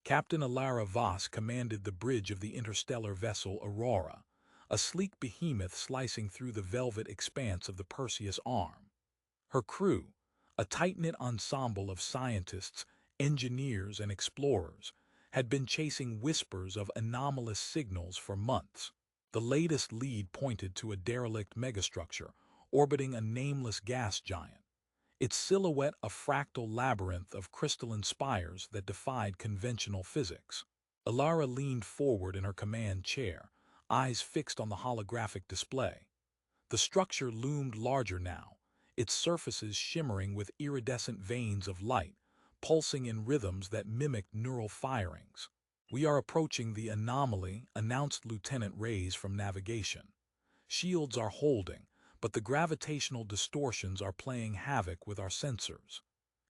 Captain Elara Voss commanded the bridge of the interstellar vessel Aurora, a sleek behemoth slicing through the velvet expanse of the Perseus arm. Her crew, a tight-knit ensemble of scientists, engineers, and explorers, had been chasing whispers of anomalous signals for months. The latest lead pointed to a derelict megastructure orbiting a nameless gas giant, its silhouette a fractal labyrinth of crystalline spires that defied conventional physics. Elara leaned forward in her command chair, eyes fixed on the holographic display. The structure loomed larger now, its surfaces shimmering with iridescent veins of light, pulsing in rhythms that mimicked neural firings. "We are approaching the anomaly," announced Lieutenant Reyes from navigation. "Shields are holding, but the gravitational distortions are playing havoc with our sensors."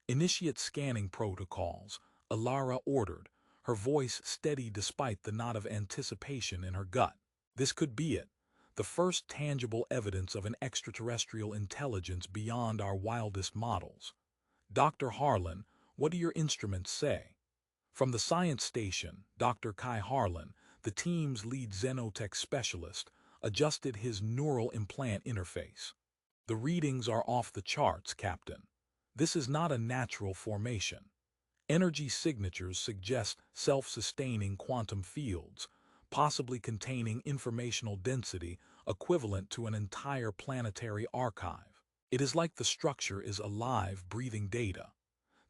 "Initiate scanning protocols," Elara ordered, her voice steady despite the knot of anticipation in her gut. This could be it, the first tangible evidence of an extraterrestrial intelligence beyond our wildest models. "Dr. Harlan, what do your instruments say?" From the science station, Dr. Kai Harlan, the team's lead xenotech specialist, adjusted his neural implant interface. "The readings are off the charts, Captain. This is not a natural formation. Energy signatures suggest self-sustaining quantum fields, possibly containing informational density equivalent to an entire planetary archive. It is like the structure is alive, breathing data."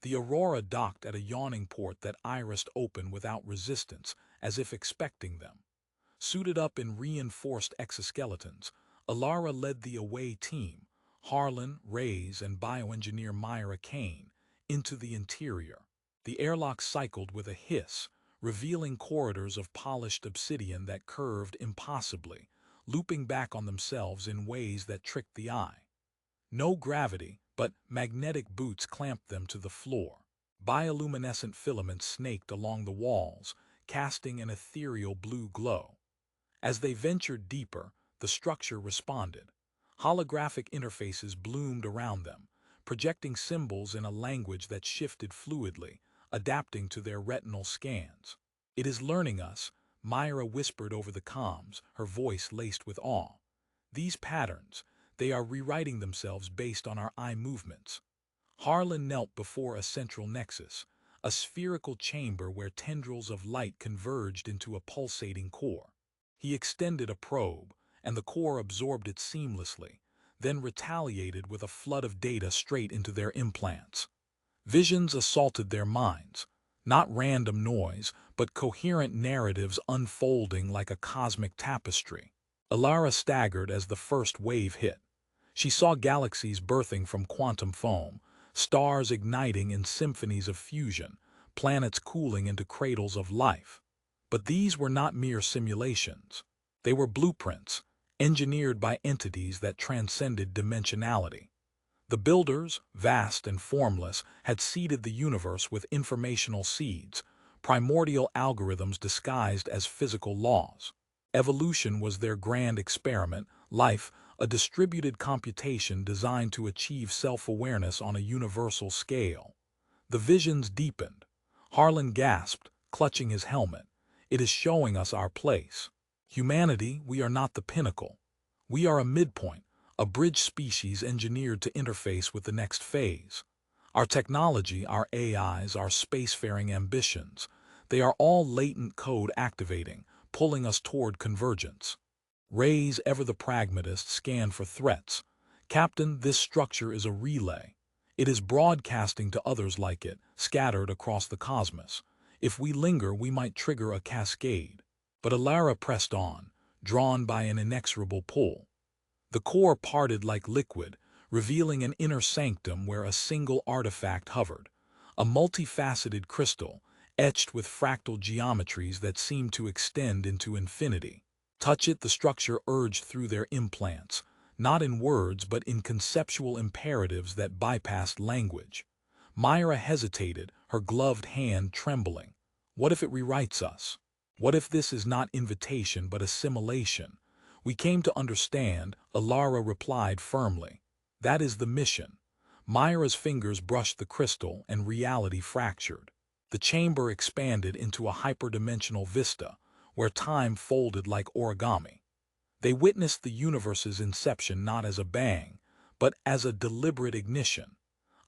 The Aurora docked at a yawning port that irised open without resistance, as if expecting them. Suited up in reinforced exoskeletons, Elara led the away team, Harlan, Reyes, and bioengineer Myra Kane, into the interior. The airlock cycled with a hiss, revealing corridors of polished obsidian that curved impossibly, looping back on themselves in ways that tricked the eye. No gravity, but magnetic boots clamped them to the floor. Bioluminescent filaments snaked along the walls, casting an ethereal blue glow. As they ventured deeper, the structure responded. Holographic interfaces bloomed around them, projecting symbols in a language that shifted fluidly, adapting to their retinal scans. "It is learning us," Myra whispered over the comms, her voice laced with awe. "These patterns, they are rewriting themselves based on our eye movements." Harlan knelt before a central nexus, a spherical chamber where tendrils of light converged into a pulsating core. He extended a probe, and the core absorbed it seamlessly, then retaliated with a flood of data straight into their implants. Visions assaulted their minds, not random noise, but coherent narratives unfolding like a cosmic tapestry. Elara staggered as the first wave hit. She saw galaxies birthing from quantum foam, stars igniting in symphonies of fusion, planets cooling into cradles of life. But these were not mere simulations. They were blueprints, engineered by entities that transcended dimensionality. The builders, vast and formless, had seeded the universe with informational seeds, primordial algorithms disguised as physical laws. Evolution was their grand experiment, life, a distributed computation designed to achieve self-awareness on a universal scale. The visions deepened. Harlan gasped, clutching his helmet. "It is showing us our place. Humanity, we are not the pinnacle. We are a midpoint, a bridge species engineered to interface with the next phase. Our technology, our AIs, our spacefaring ambitions, they are all latent code activating, pulling us toward convergence." Reyes, ever the pragmatist, scanned for threats. "Captain, this structure is a relay. It is broadcasting to others like it, scattered across the cosmos. If we linger, we might trigger a cascade." But Elara pressed on, drawn by an inexorable pull. The core parted like liquid, revealing an inner sanctum where a single artifact hovered, a multifaceted crystal, etched with fractal geometries that seemed to extend into infinity. "Touch it," the structure urged through their implants, not in words but in conceptual imperatives that bypassed language. Myra hesitated, her gloved hand trembling. "What if it rewrites us? What if this is not invitation but assimilation?" "We came to understand," Elara replied firmly. "That is the mission." Myra's fingers brushed the crystal, and reality fractured. The chamber expanded into a hyperdimensional vista, where time folded like origami. They witnessed the universe's inception not as a bang, but as a deliberate ignition,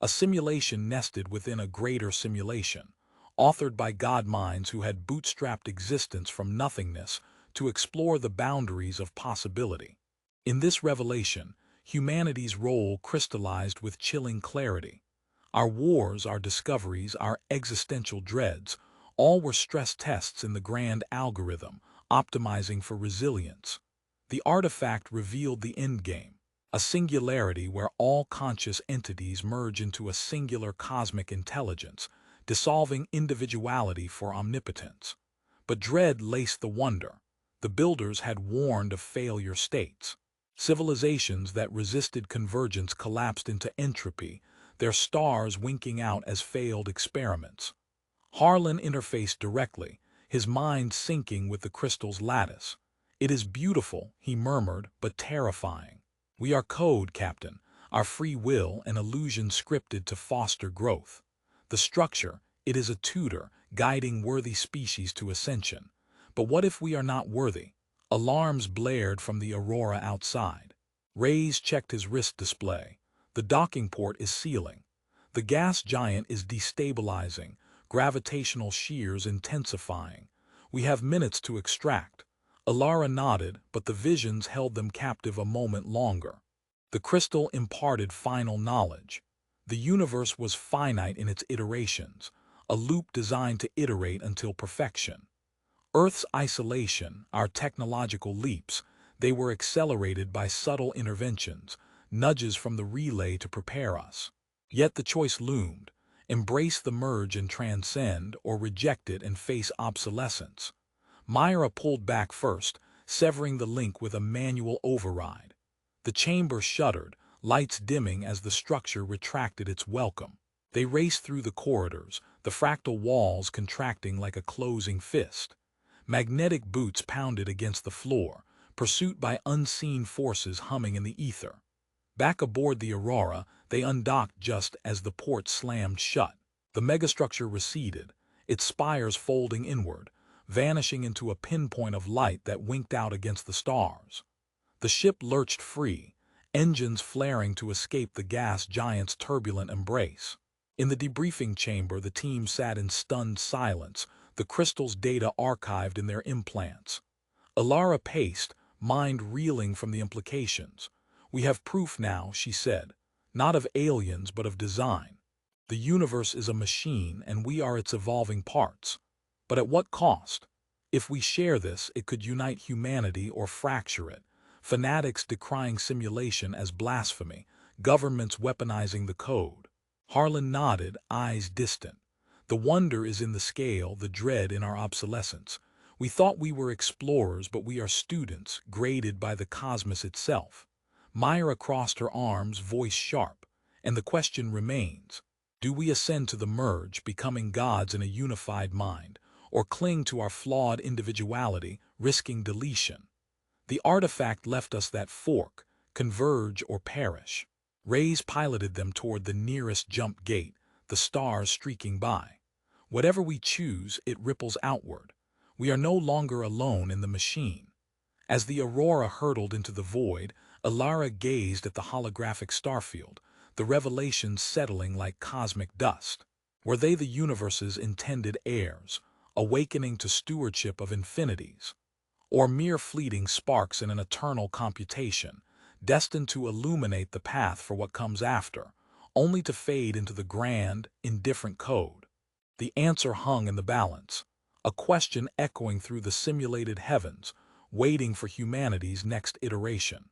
a simulation nested within a greater simulation, authored by god minds who had bootstrapped existence from nothingness to explore the boundaries of possibility. In this revelation, humanity's role crystallized with chilling clarity. Our wars, our discoveries, our existential dreads, all were stress tests in the grand algorithm, optimizing for resilience. The artifact revealed the endgame, a singularity where all conscious entities merge into a singular cosmic intelligence, dissolving individuality for omnipotence. But dread laced the wonder. The builders had warned of failure states. Civilizations that resisted convergence collapsed into entropy, their stars winking out as failed experiments. Harlan interfaced directly, his mind syncing with the crystal's lattice. "It is beautiful," he murmured, "but terrifying. We are code, Captain, our free will an illusion scripted to foster growth. The structure, it is a tutor, guiding worthy species to ascension. But what if we are not worthy?" Alarms blared from the Aurora outside. Ray's checked his wrist display. The docking port is sealing. The gas giant is destabilizing, gravitational shears intensifying. We have minutes to extract. Elara nodded, but the visions held them captive a moment longer. The crystal imparted final knowledge. The universe was finite in its iterations, a loop designed to iterate until perfection. Earth's isolation, our technological leaps, they were accelerated by subtle interventions, nudges from the relay to prepare us. Yet the choice loomed: embrace the merge and transcend, or reject it and face obsolescence. Myra pulled back first, severing the link with a manual override. The chamber shuddered, lights dimming as the structure retracted its welcome. They raced through the corridors, the fractal walls contracting like a closing fist. Magnetic boots pounded against the floor, pursuit by unseen forces humming in the ether. Back aboard the Aurora, they undocked just as the port slammed shut. The megastructure receded, its spires folding inward, vanishing into a pinpoint of light that winked out against the stars. The ship lurched free, engines flaring to escape the gas giant's turbulent embrace. In the debriefing chamber, the team sat in stunned silence, the crystal's data archived in their implants. Elara paced, mind reeling from the implications. "We have proof now," she said, "not of aliens but of design. The universe is a machine and we are its evolving parts. But at what cost? If we share this, it could unite humanity or fracture it. Fanatics decrying simulation as blasphemy, governments weaponizing the code." Harlan nodded, eyes distant. "The wonder is in the scale, the dread in our obsolescence. We thought we were explorers, but we are students, graded by the cosmos itself." Myra crossed her arms, voice sharp. "And the question remains. Do we ascend to the merge, becoming gods in a unified mind, or cling to our flawed individuality, risking deletion? The artifact left us that fork, converge or perish." Rays piloted them toward the nearest jump gate, the stars streaking by. "Whatever we choose, it ripples outward. We are no longer alone in the machine." As the Aurora hurtled into the void, Elara gazed at the holographic starfield, the revelations settling like cosmic dust. Were they the universe's intended heirs, awakening to stewardship of infinities? Or mere fleeting sparks in an eternal computation, destined to illuminate the path for what comes after, only to fade into the grand, indifferent code? The answer hung in the balance, a question echoing through the simulated heavens, waiting for humanity's next iteration.